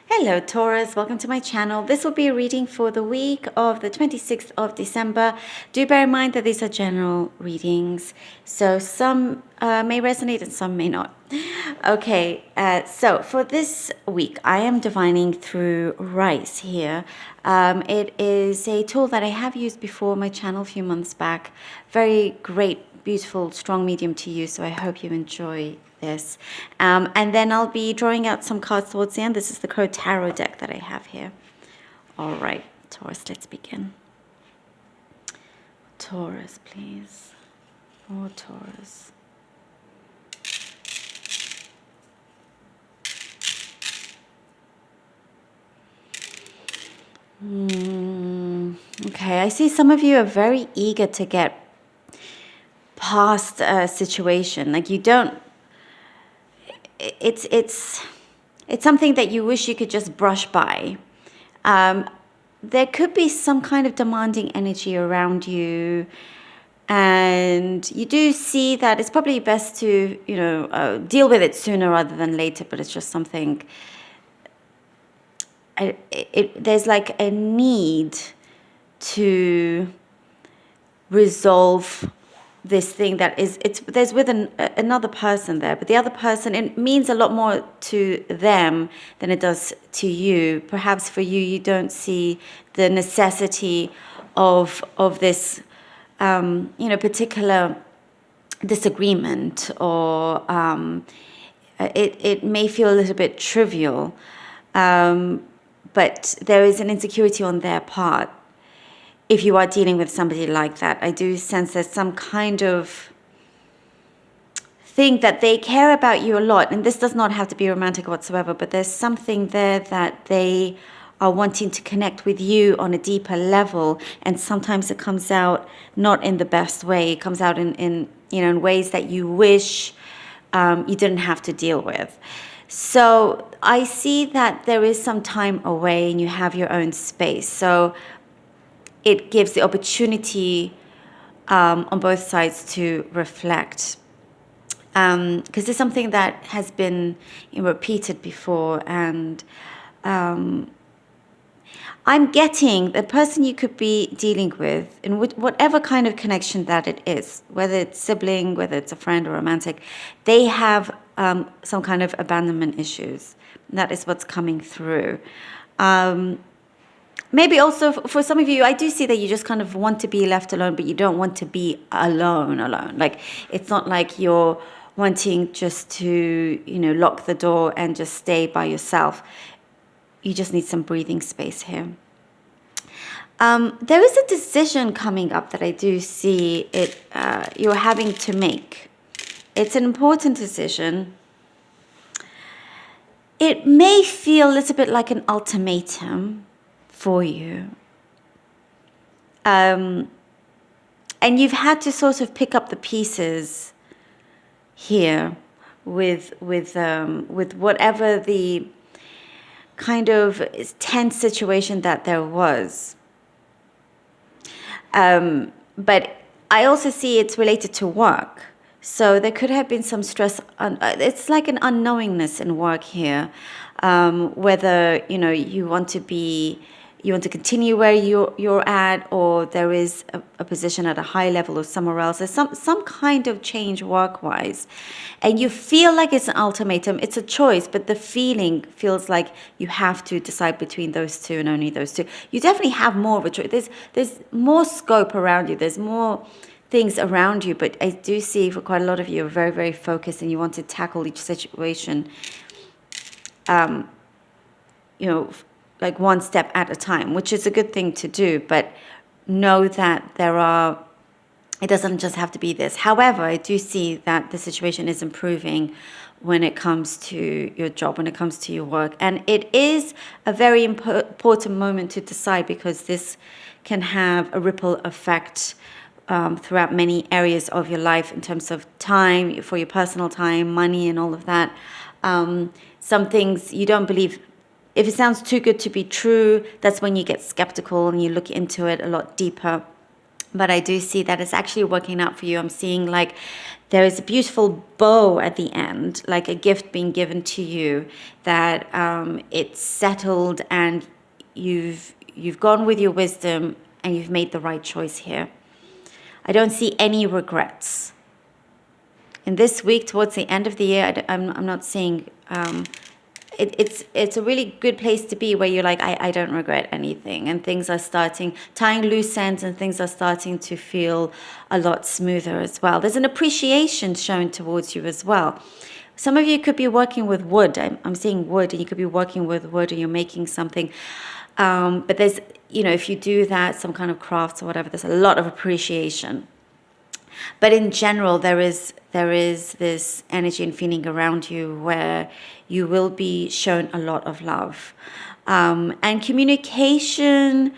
Hello Taurus, welcome to my channel. This will be a reading for the week of the 26th of December. Do bear in mind that these are general readings, so some may resonate and some may not. Okay, so for this week, I am divining through rice here. It is a tool that I have used before on my channel a few months back. Very great, beautiful, strong medium to use, so I hope you enjoy this. And then I'll be drawing out some cards towards the end. This is the Crow Tarot deck that I have here. All right, Taurus, let's begin. Taurus, please. Oh, Taurus. Okay, I see some of you are very eager to get past a situation. Like you don't, it's something that you wish you could just brush by. There could be some kind of demanding energy around you, and you do see that it's probably best to, deal with it sooner rather than later, but it's just something, there's like a need to resolve this thing that there's with another person there, but the other person, it means a lot more to them than it does to you. Perhaps for you, you don't see the necessity of this particular disagreement, or it may feel a little bit trivial, but there is an insecurity on their part. If you are dealing with somebody like that, I do sense there's some kind of thing that they care about you a lot. And this does not have to be romantic whatsoever, but there's something there that they are wanting to connect with you on a deeper level. And sometimes it comes out not in the best way. It comes out in ways that you wish you didn't have to deal with. So I see that there is some time away and you have your own space. So it gives the opportunity on both sides to reflect. Because it's something that has been repeated before. And I'm getting the person you could be dealing with, in whatever kind of connection that it is, whether it's sibling, whether it's a friend or romantic, they have some kind of abandonment issues. That is what's coming through. Maybe also for some of you, I do see that you just kind of want to be left alone, but you don't want to be alone. Like, it's not like you're wanting just to, lock the door and just stay by yourself. You just need some breathing space here. There is a decision coming up that I do see you're having to make. It's an important decision. It may feel a little bit like an ultimatum for you. And you've had to sort of pick up the pieces here with whatever the kind of tense situation that there was. But I also see it's related to work. So there could have been some stress. It's like an unknowingness in work here, whether you want to continue where you're at, or there is a position at a high level or somewhere else. There's some kind of change work-wise, and you feel like it's an ultimatum. It's a choice, but the feeling feels like you have to decide between those two and only those two. You definitely have more of a choice. There's more scope around you. There's more things around you, but I do see for quite a lot of you are very, very focused, and you want to tackle each situation, like one step at a time, which is a good thing to do, but know that it doesn't just have to be this. However, I do see that the situation is improving when it comes to your job, when it comes to your work. And it is a very important moment to decide, because this can have a ripple effect throughout many areas of your life in terms of time, for your personal time, money, and all of that. Some things you don't believe. If it sounds too good to be true, that's when you get skeptical and you look into it a lot deeper. But I do see that it's actually working out for you. I'm seeing like There is a beautiful bow at the end, like a gift being given to you, that it's settled and you've gone with your wisdom and you've made the right choice here. I don't see any regrets. In this week, towards the end of the year, I'm not seeing... It's a really good place to be, where you're like, I don't regret anything, and things are starting, tying loose ends, and things are starting to feel a lot smoother as well. There's an appreciation shown towards you as well. Some of you could be working with wood. I'm seeing wood, and you could be working with wood, and you're making something. But there's, if you do that, some kind of crafts or whatever, there's a lot of appreciation. But in general, there is this energy and feeling around you where you will be shown a lot of love. And communication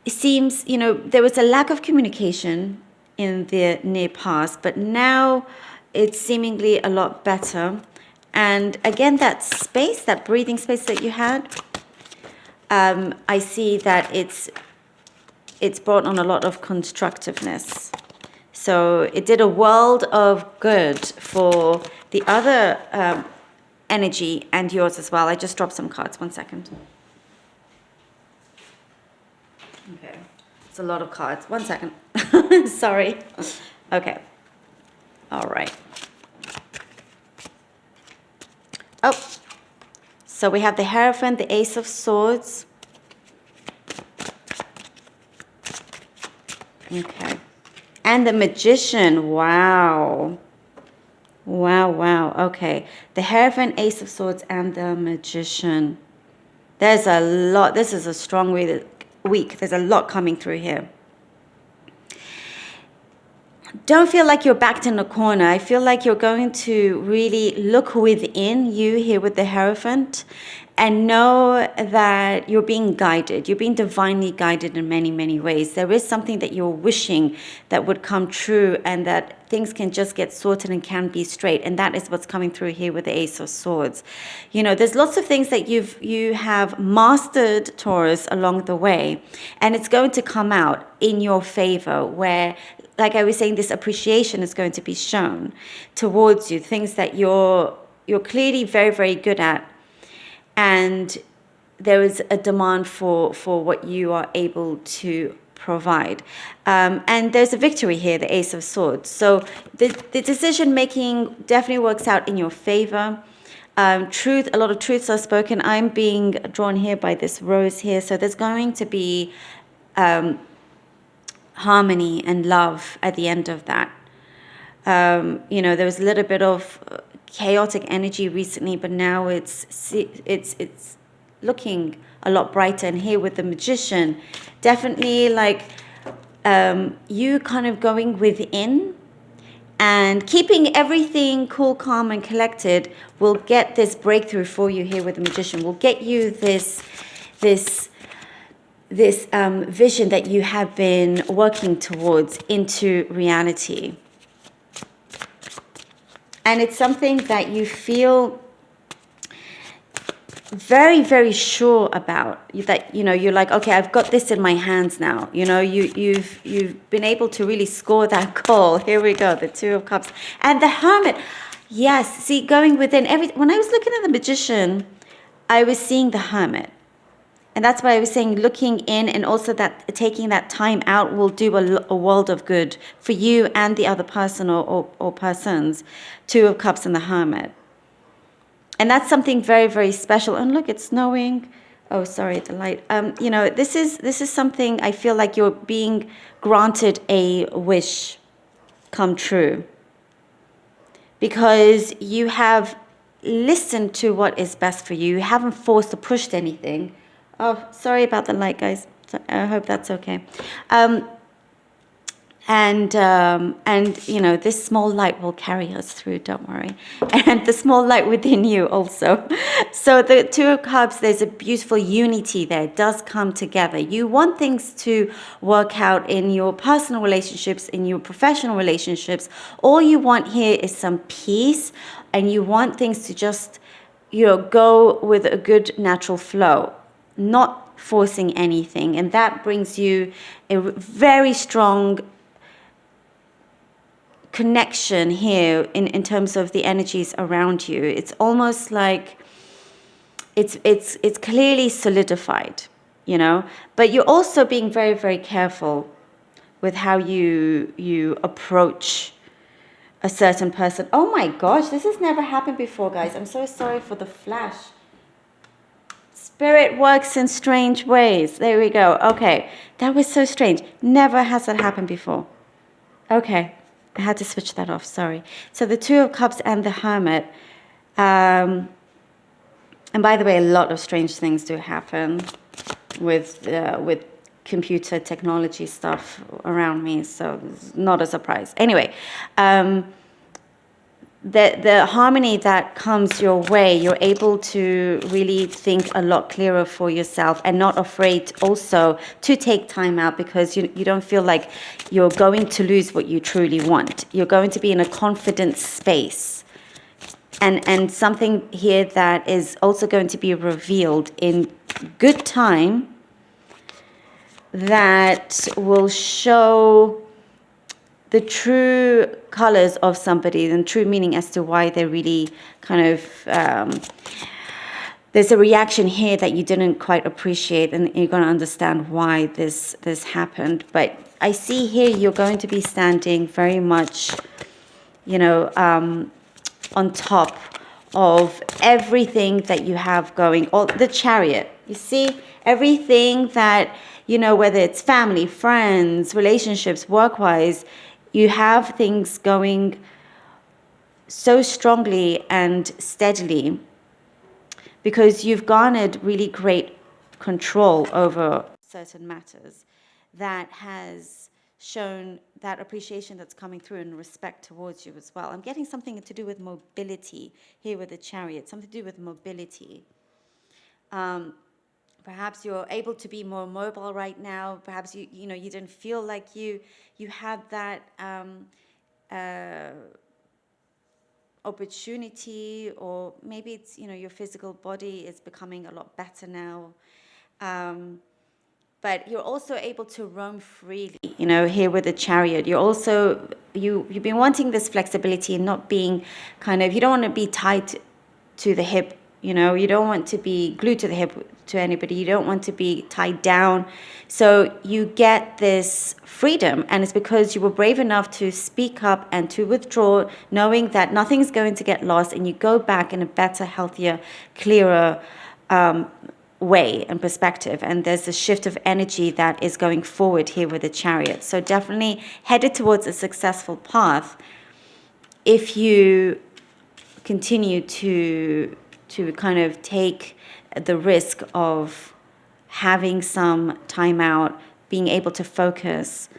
seems, there was a lack of communication in the near past, but now it's seemingly a lot better. And again, that space, that breathing space that you had, I see that it's brought on a lot of constructiveness. So it did a world of good for the other energy and yours as well. I just dropped some cards. 1 second. Okay. It's a lot of cards. 1 second. Sorry. Okay. All right. Oh. So we have the Hierophant, the Ace of Swords. Okay. And the Magician. Wow. Wow, wow. Okay. The Hierophant, Ace of Swords, and the Magician. There's a lot. This is a strong week. There's a lot coming through here. Don't feel like you're backed in a corner. I feel like you're going to really look within you here with the Hierophant and know that you're being guided. You're being divinely guided in many, many ways. There is something that you're wishing that would come true, and that things can just get sorted and can be straight. And that is what's coming through here with the Ace of Swords. There's lots of things that you have mastered, Taurus, along the way. And it's going to come out in your favor, where, like I was saying, this appreciation is going to be shown towards you. Things that you're clearly very, very good at. And there is a demand for what you are able to provide. And there's a victory here, the Ace of Swords. So the decision-making definitely works out in your favor. A lot of truths are spoken. I'm being drawn here by this rose here. So there's going to be harmony and love at the end of that. There was a little bit of chaotic energy recently, but now it's looking a lot brighter. And here with the Magician, definitely like you kind of going within and keeping everything cool, calm, and collected will get this breakthrough for you here with the Magician. Will get you this vision that you have been working towards into reality. And it's something that you feel very, very sure about. That, you're like, okay, I've got this in my hands now. You've been able to really score that goal. Here we go, the Two of Cups. And the Hermit. Yes, see, going within when I was looking at the Magician, I was seeing the Hermit. And that's why I was saying looking in, and also that taking that time out will do a world of good for you and the other person or persons. Two of Cups and the Hermit. And that's something very, very special. And look, it's snowing. Oh, sorry, the light. This is something I feel like you're being granted a wish come true. Because you have listened to what is best for you. You haven't forced or pushed anything. Oh, sorry about the light, guys. I hope that's okay. This small light will carry us through, don't worry. And the small light within you also. So the Two of Cups, there's a beautiful unity there. It does come together. You want things to work out in your personal relationships, in your professional relationships. All you want here is some peace, and you want things to just, go with a good natural flow. Not forcing anything, and that brings you a very strong connection here in terms of the energies around you. It's almost like it's clearly solidified, you know, but you're also being very, very careful with how you approach a certain person. Oh my gosh, this has never happened before, guys. I'm so sorry for the flash. Spirit works in strange ways. There we go. Okay, that was so strange. Never has that happened before. Okay, I had to switch that off, sorry. So the Two of Cups and the Hermit. And by the way, a lot of strange things do happen with computer technology stuff around me, so it's not a surprise. Anyway, the harmony that comes your way, you're able to really think a lot clearer for yourself and not afraid also to take time out, because you don't feel like you're going to lose what you truly want. You're going to be in a confident space. And something here that is also going to be revealed in good time that will show the true colors of somebody and true meaning as to why they're really kind of, there's a reaction here that you didn't quite appreciate, and you're going to understand why this happened. But I see here you're going to be standing very much, you know, on top of everything that you have going, all the Chariot, you see, everything that, you know, whether it's family, friends, relationships, work-wise, you have things going so strongly and steadily because you've garnered really great control over certain matters that has shown that appreciation that's coming through and respect towards you as well. I'm getting something to do with mobility here with the Chariot, something to do with mobility. Perhaps you're able to be more mobile right now. Perhaps you know you didn't feel like you had that opportunity, or maybe it's, you know, your physical body is becoming a lot better now. But you're also able to roam freely, you know, here with the Chariot. You're also, you've been wanting this flexibility and not being kind of, you don't want to be tied to the hip, you know, you don't want to be glued to the hip to anybody. You don't want to be tied down. So you get this freedom, and it's because you were brave enough to speak up and to withdraw, knowing that nothing's going to get lost, and you go back in a better, healthier, clearer way and perspective. And there's a shift of energy that is going forward here with the Chariot. So definitely headed towards a successful path if you continue to kind of take the risk of having some time out, being able to focus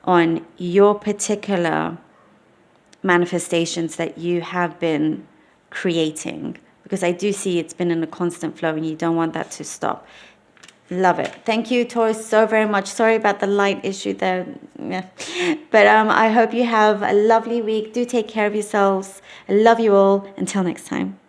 on your particular manifestations that you have been creating. Because I do see it's been in a constant flow and you don't want that to stop. Love it. Thank you, Taurus, so very much. Sorry about the light issue there. Yeah. But I hope you have a lovely week. Do take care of yourselves. I love you all. Until next time.